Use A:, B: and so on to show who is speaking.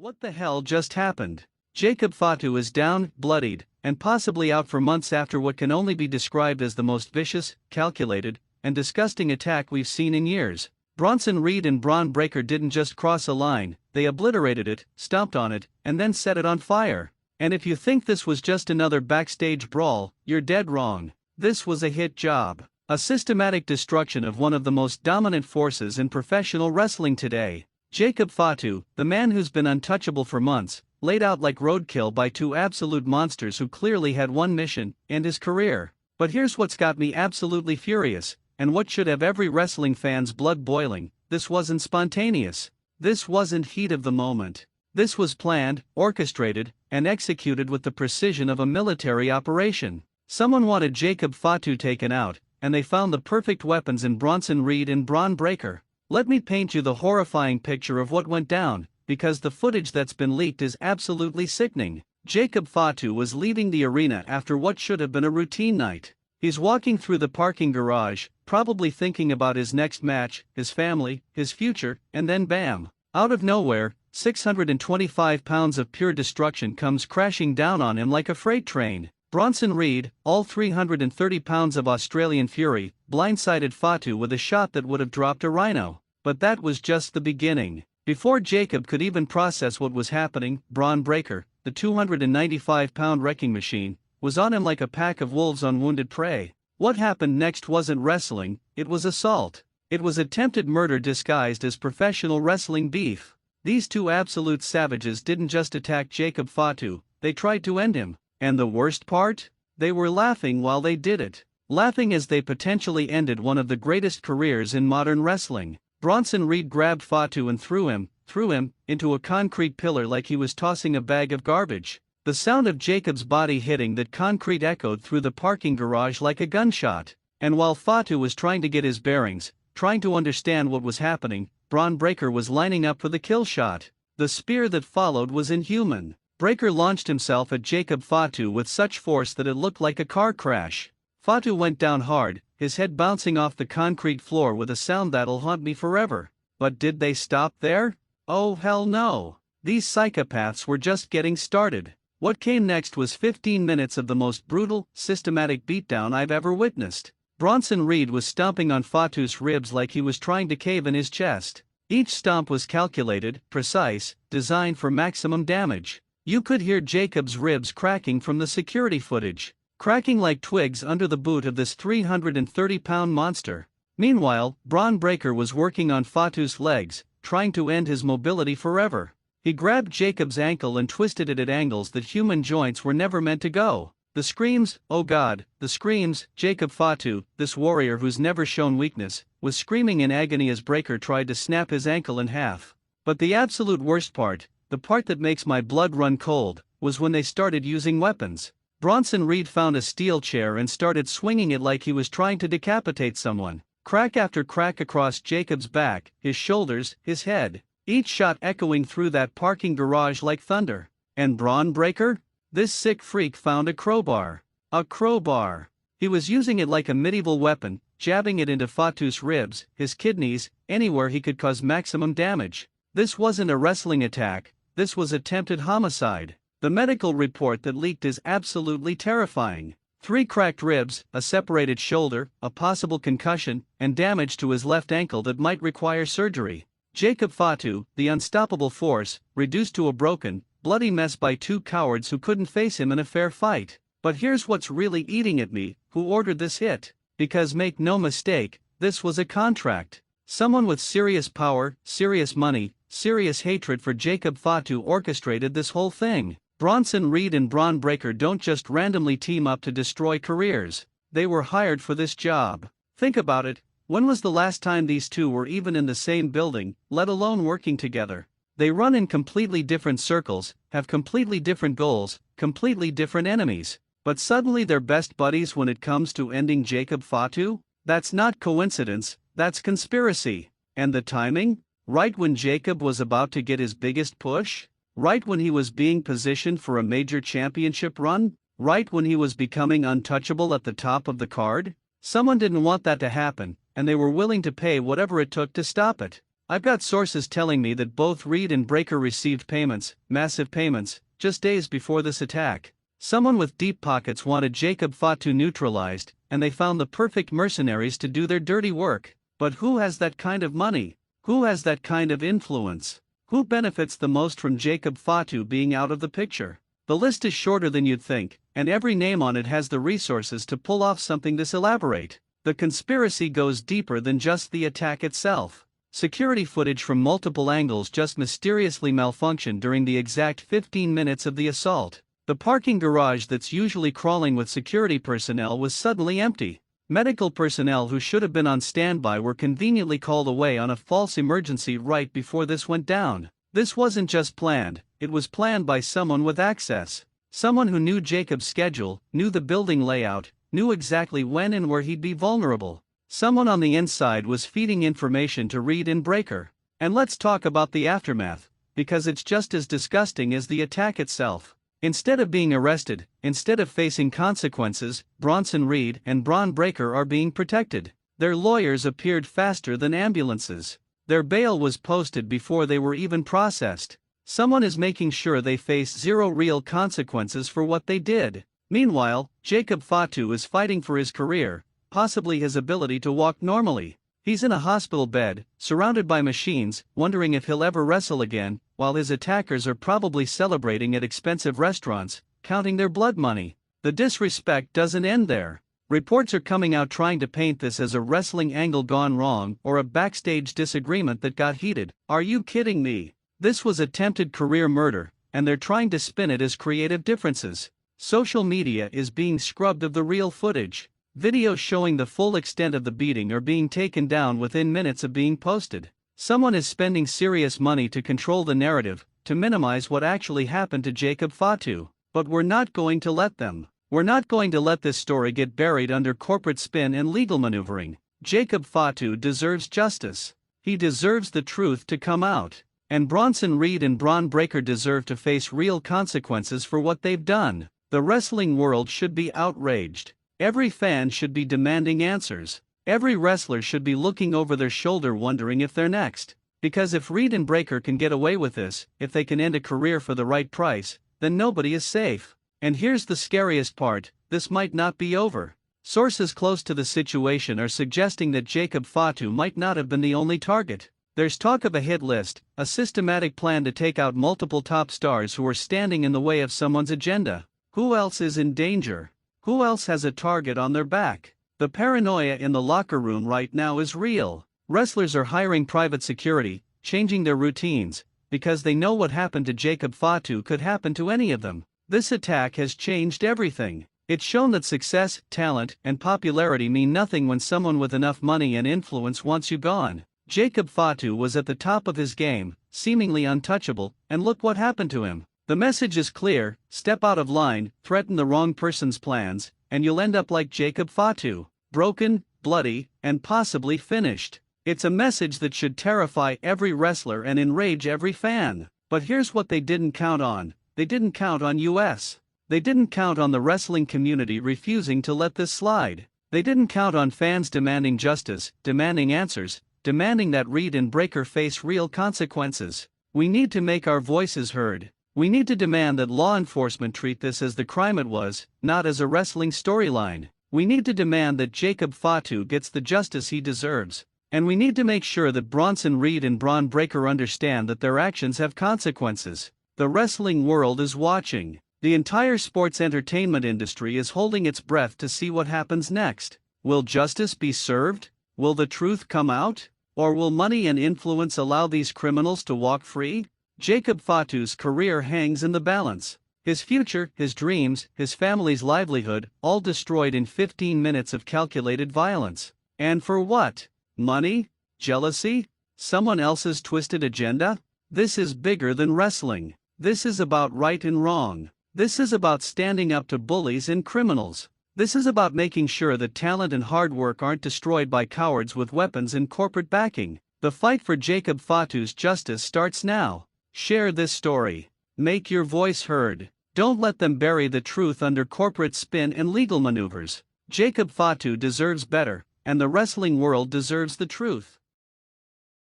A: What the hell just happened? Jacob FATU is down, bloodied, and possibly out for months after what can only be described as the most vicious, calculated, and disgusting attack we've seen in years. Bronson Reed and Bron Breakker didn't just cross a line, they obliterated it, stomped on it, and then set it on fire. And if you think this was just another backstage brawl, you're dead wrong. This was a hit job. A systematic destruction of one of the most dominant forces in professional wrestling today. Jacob FATU, the man who's been untouchable for months, laid out like roadkill by two absolute monsters who clearly had one mission, end his career. But here's what's got me absolutely furious, and what should have every wrestling fan's blood boiling: this wasn't spontaneous. This wasn't heat of the moment. This was planned, orchestrated, and executed with the precision of a military operation. Someone wanted Jacob FATU taken out, and they found the perfect weapons in Bronson Reed and Bron Breakker. Let me paint you the horrifying picture of what went down, because the footage that's been leaked is absolutely sickening. Jacob FATU was leaving the arena after what should have been a routine night. He's walking through the parking garage, probably thinking about his next match, his family, his future, and then bam! Out of nowhere, 625 pounds of pure destruction comes crashing down on him like a freight train. Bronson Reed, all 330 pounds of Australian fury, blindsided FATU with a shot that would have dropped a rhino. But that was just the beginning. Before Jacob could even process what was happening, Bron Breakker, the 295-pound wrecking machine, was on him like a pack of wolves on wounded prey. What happened next wasn't wrestling, it was assault. It was attempted murder disguised as professional wrestling beef. These two absolute savages didn't just attack Jacob FATU, they tried to end him. And the worst part? They were laughing while they did it. Laughing as they potentially ended one of the greatest careers in modern wrestling. Bronson Reed grabbed FATU and threw him, into a concrete pillar like he was tossing a bag of garbage. The sound of Jacob's body hitting that concrete echoed through the parking garage like a gunshot. And while FATU was trying to get his bearings, trying to understand what was happening, Bron Breakker was lining up for the kill shot. The spear that followed was inhuman. Breakker launched himself at Jacob FATU with such force that it looked like a car crash. FATU went down hard, his head bouncing off the concrete floor with a sound that'll haunt me forever. But did they stop there? Oh hell no! These psychopaths were just getting started. What came next was 15 minutes of the most brutal, systematic beatdown I've ever witnessed. Bronson Reed was stomping on FATU's ribs like he was trying to cave in his chest. Each stomp was calculated, precise, designed for maximum damage. You could hear Jacob's ribs cracking from the security footage. Cracking like twigs under the boot of this 330-pound monster. Meanwhile, Bron Breakker was working on FATU's legs, trying to end his mobility forever. He grabbed Jacob's ankle and twisted it at angles that human joints were never meant to go. The screams, oh God, the screams. Jacob FATU, this warrior who's never shown weakness, was screaming in agony as Breakker tried to snap his ankle in half. But the absolute worst part, the part that makes my blood run cold, was when they started using weapons. Bronson Reed found a steel chair and started swinging it like he was trying to decapitate someone. Crack after crack across Jacob's back, his shoulders, his head, each shot echoing through that parking garage like thunder. And Bron Breakker? This sick freak found a crowbar. A crowbar. He was using it like a medieval weapon, jabbing it into FATU's ribs, his kidneys, anywhere he could cause maximum damage. This wasn't a wrestling attack, this was attempted homicide. The medical report that leaked is absolutely terrifying. 3 cracked ribs, a separated shoulder, a possible concussion, and damage to his left ankle that might require surgery. Jacob FATU, the unstoppable force, reduced to a broken, bloody mess by 2 cowards who couldn't face him in a fair fight. But here's what's really eating at me: who ordered this hit? Because make no mistake, this was a contract. Someone with serious power, serious money, serious hatred for Jacob FATU orchestrated this whole thing. Bronson Reed and Bron Breakker don't just randomly team up to destroy careers. They were hired for this job. Think about it, when was the last time these two were even in the same building, let alone working together? They run in completely different circles, have completely different goals, completely different enemies. But suddenly they're best buddies when it comes to ending Jacob FATU? That's not coincidence, that's conspiracy. And the timing? Right when Jacob was about to get his biggest push? Right when he was being positioned for a major championship run? Right when he was becoming untouchable at the top of the card? Someone didn't want that to happen, and they were willing to pay whatever it took to stop it. I've got sources telling me that both Reed and Breaker received payments, massive payments, just days before this attack. Someone with deep pockets wanted Jacob FATU neutralized, and they found the perfect mercenaries to do their dirty work. But who has that kind of money? Who has that kind of influence? Who benefits the most from Jacob FATU being out of the picture? The list is shorter than you'd think, and every name on it has the resources to pull off something this elaborate. The conspiracy goes deeper than just the attack itself. Security footage from multiple angles just mysteriously malfunctioned during the exact 15 minutes of the assault. The parking garage that's usually crawling with security personnel was suddenly empty. Medical personnel who should have been on standby were conveniently called away on a false emergency right before this went down. This wasn't just planned, it was planned by someone with access. Someone who knew Jacob's schedule, knew the building layout, knew exactly when and where he'd be vulnerable. Someone on the inside was feeding information to Reed and Breaker. And let's talk about the aftermath, because it's just as disgusting as the attack itself. Instead of being arrested, instead of facing consequences, Bronson Reed and Bron Breaker are being protected. Their lawyers appeared faster than ambulances. Their bail was posted before they were even processed. Someone is making sure they face zero real consequences for what they did. Meanwhile, Jacob FATU is fighting for his career, possibly his ability to walk normally. He's in a hospital bed, surrounded by machines, wondering if he'll ever wrestle again, while his attackers are probably celebrating at expensive restaurants, counting their blood money. The disrespect doesn't end there. Reports are coming out trying to paint this as a wrestling angle gone wrong or a backstage disagreement that got heated. Are you kidding me? This was attempted career murder, and they're trying to spin it as creative differences. Social media is being scrubbed of the real footage. Videos showing the full extent of the beating are being taken down within minutes of being posted. Someone is spending serious money to control the narrative, to minimize what actually happened to Jacob FATU. But we're not going to let them. We're not going to let this story get buried under corporate spin and legal maneuvering. Jacob FATU deserves justice. He deserves the truth to come out. And Bronson Reed and Bron Breaker deserve to face real consequences for what they've done. The wrestling world should be outraged. Every fan should be demanding answers. Every wrestler should be looking over their shoulder wondering if they're next. Because if Reed and Breaker can get away with this, if they can end a career for the right price, then nobody is safe. And here's the scariest part, this might not be over. Sources close to the situation are suggesting that Jacob FATU might not have been the only target. There's talk of a hit list, a systematic plan to take out multiple top stars who are standing in the way of someone's agenda. Who else is in danger? Who else has a target on their back? The paranoia in the locker room right now is real. Wrestlers are hiring private security, changing their routines, because they know what happened to Jacob FATU could happen to any of them. This attack has changed everything. It's shown that success, talent, and popularity mean nothing when someone with enough money and influence wants you gone. Jacob FATU was at the top of his game, seemingly untouchable, and look what happened to him. The message is clear: step out of line, threaten the wrong person's plans, and you'll end up like Jacob FATU, broken, bloody, and possibly finished. It's a message that should terrify every wrestler and enrage every fan. But here's what they didn't count on. They didn't count on US. They didn't count on the wrestling community refusing to let this slide. They didn't count on fans demanding justice, demanding answers, demanding that Reed and Breaker face real consequences. We need to make our voices heard. We need to demand that law enforcement treat this as the crime it was, not as a wrestling storyline. We need to demand that Jacob FATU gets the justice he deserves. And we need to make sure that Bronson Reed and Bron Breaker understand that their actions have consequences. The wrestling world is watching. The entire sports entertainment industry is holding its breath to see what happens next. Will justice be served? Will the truth come out? Or will money and influence allow these criminals to walk free? Jacob FATU's career hangs in the balance. His future, his dreams, his family's livelihood, all destroyed in 15 minutes of calculated violence. And for what? Money? Jealousy? Someone else's twisted agenda? This is bigger than wrestling. This is about right and wrong. This is about standing up to bullies and criminals. This is about making sure that talent and hard work aren't destroyed by cowards with weapons and corporate backing. The fight for Jacob FATU's justice starts now. Share this story. Make your voice heard. Don't let them bury the truth under corporate spin and legal maneuvers. Jacob FATU deserves better, and the wrestling world deserves the truth.